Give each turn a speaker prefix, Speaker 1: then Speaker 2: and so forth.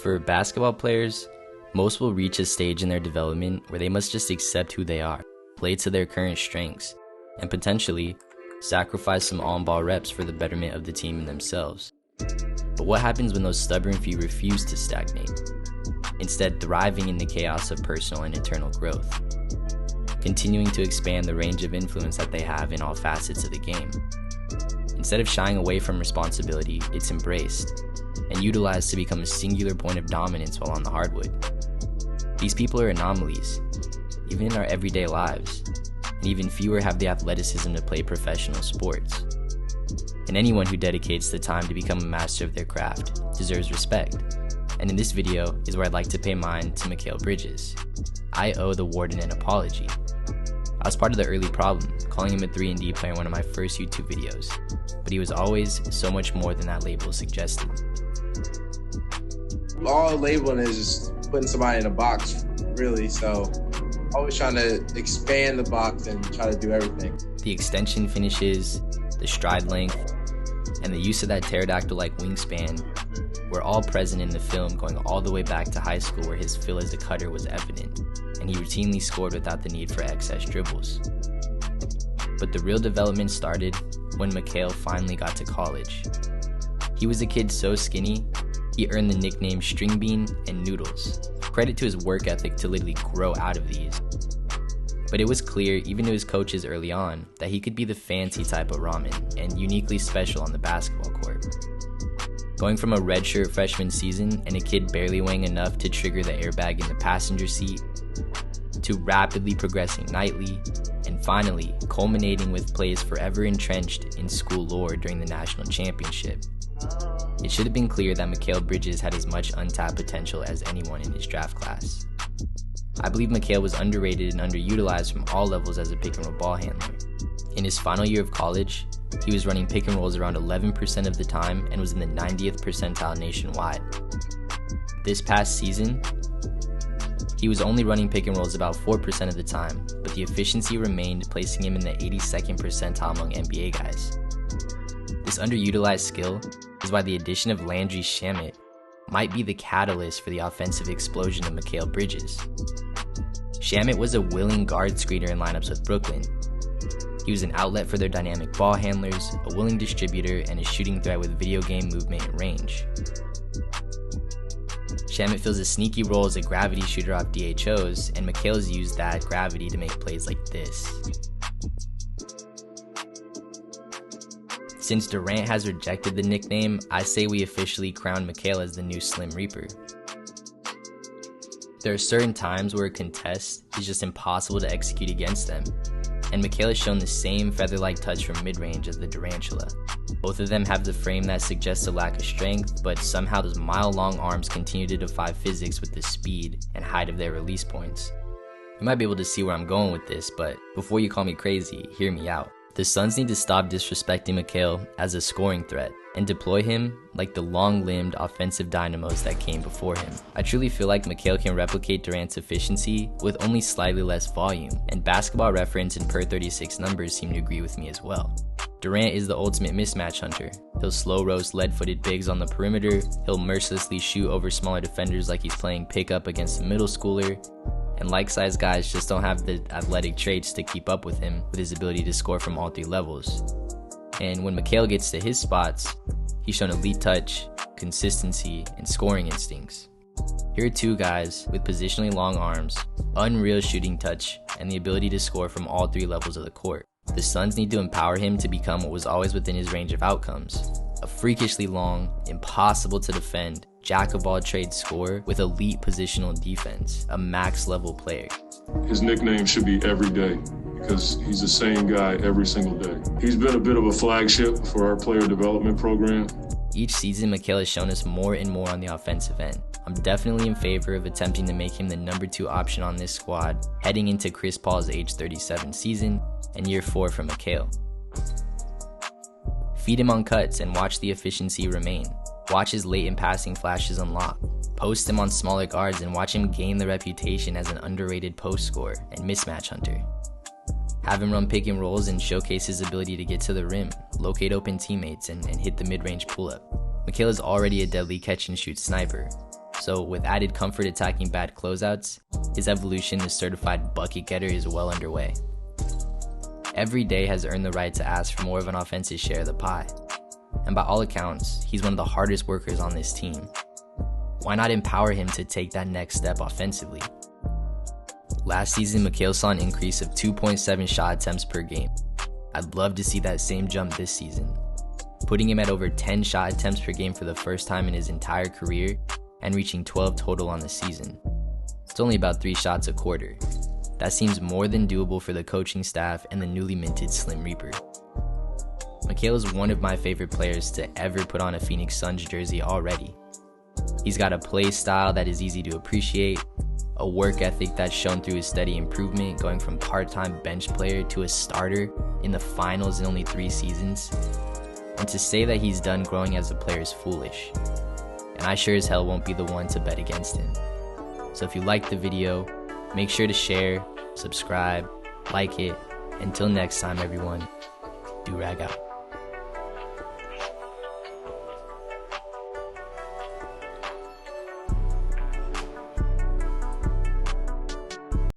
Speaker 1: For basketball players, most will reach a stage in their development where they must just accept who they are, play to their current strengths, and potentially sacrifice some on-ball reps for the betterment of the team and themselves. But what happens when those stubborn few refuse to stagnate, instead thriving in the chaos of personal and internal growth, continuing to expand the range of influence that they have in all facets of the game? Instead of shying away from responsibility, it's embraced and utilized to become a singular point of dominance while on the hardwood. These people are anomalies, even in our everyday lives, and even fewer have the athleticism to play professional sports. And anyone who dedicates the time to become a master of their craft deserves respect. And in this video is where I'd like to pay mine to Mikal Bridges. I owe the Warden an apology. I was part of the early problem, calling him a 3-and-D player in one of my first YouTube videos, but he was always so much more than that label suggested.
Speaker 2: All labeling is just putting somebody in a box, really, so always trying to expand the box and try to do everything.
Speaker 1: The extension finishes, the stride length, and the use of that pterodactyl-like wingspan were all present in the film, going all the way back to high school where his feel as a cutter was evident, and he routinely scored without the need for excess dribbles. But the real development started when Mikal finally got to college. He was a kid so skinny, he earned the nickname String Bean and Noodles. Credit to his work ethic to literally grow out of these. But it was clear, even to his coaches early on, that he could be the fancy type of ramen and uniquely special on the basketball court. Going from a redshirt freshman season and a kid barely weighing enough to trigger the airbag in the passenger seat, to rapidly progressing nightly, and finally culminating with plays forever entrenched in school lore during the national championship. It should have been clear that Mikal Bridges had as much untapped potential as anyone in his draft class. I believe Mikal was underrated and underutilized from all levels as a pick-and-roll ball handler. In his final year of college, he was running pick and rolls around 11% of the time and was in the 90th percentile nationwide. This past season, he was only running pick and rolls about 4% of the time, but the efficiency remained, placing him in the 82nd percentile among NBA guys. This underutilized skill is why the addition of Landry Shamet might be the catalyst for the offensive explosion of Mikal Bridges. Shamet was a willing guard screener in lineups with Brooklyn. He was an outlet for their dynamic ball handlers, a willing distributor, and a shooting threat with video game movement and range. Shamet fills a sneaky role as a gravity shooter off DHOs, and Mikal's used that gravity to make plays like this. Since Durant has rejected the nickname, I say we officially crown Mikal as the new Slim Reaper. There are certain times where a contest is just impossible to execute against them, and Mikal has shown the same feather-like touch from mid-range as the Durantula. Both of them have the frame that suggests a lack of strength, but somehow those mile-long arms continue to defy physics with the speed and height of their release points. You might be able to see where I'm going with this, but before you call me crazy, hear me out. The Suns need to stop disrespecting Mikal as a scoring threat and deploy him like the long-limbed offensive dynamos that came before him. I truly feel like Mikal can replicate Durant's efficiency with only slightly less volume, and Basketball Reference and Per 36 numbers seem to agree with me as well. Durant is the ultimate mismatch hunter. He'll slow roast lead-footed bigs on the perimeter, he'll mercilessly shoot over smaller defenders like he's playing pickup against a middle schooler, and like-sized guys just don't have the athletic traits to keep up with him with his ability to score from all three levels. And when Mikal gets to his spots, he's shown elite touch, consistency, and scoring instincts. Here are two guys with positionally long arms, unreal shooting touch, and the ability to score from all three levels of the court. The Suns need to empower him to become what was always within his range of outcomes: a freakishly long, impossible to defend, jack-of-all-trades scorer with elite positional defense, a max-level player.
Speaker 3: His nickname should be Every Day, because he's the same guy every single day. He's been a bit of a flagship for our player development program.
Speaker 1: Each season, Mikal has shown us more and more on the offensive end. I'm definitely in favor of attempting to make him the number 2 option on this squad, heading into Chris Paul's age 37 season and year 4 for Mikal. Feed him on cuts and watch the efficiency remain. Watch his latent passing flashes unlock. Post him on smaller guards and watch him gain the reputation as an underrated post scorer and mismatch hunter. Have him run pick and rolls and showcase his ability to get to the rim, locate open teammates, and hit the mid-range pull-up. Mikal is already a deadly catch-and-shoot sniper, So with added comfort attacking bad closeouts, his evolution to certified bucket getter is well underway. Every day has earned the right to ask for more of an offensive share of the pie. And by all accounts, he's one of the hardest workers on this team. Why not empower him to take that next step offensively? Last season, Mikal saw an increase of 2.7 shot attempts per game. I'd love to see that same jump this season, putting him at over 10 shot attempts per game for the first time in his entire career and reaching 12 total on the season. It's only about 3 shots a quarter. That seems more than doable for the coaching staff and the newly minted Slim Reaper. Mikal is one of my favorite players to ever put on a Phoenix Suns jersey already. He's got a play style that is easy to appreciate, a work ethic that's shown through his steady improvement, going from part-time bench player to a starter in the finals in only 3 seasons. And to say that he's done growing as a player is foolish. And I sure as hell won't be the one to bet against him. So if you liked the video, make sure to share, subscribe, like it. Until next time, everyone, do rag out.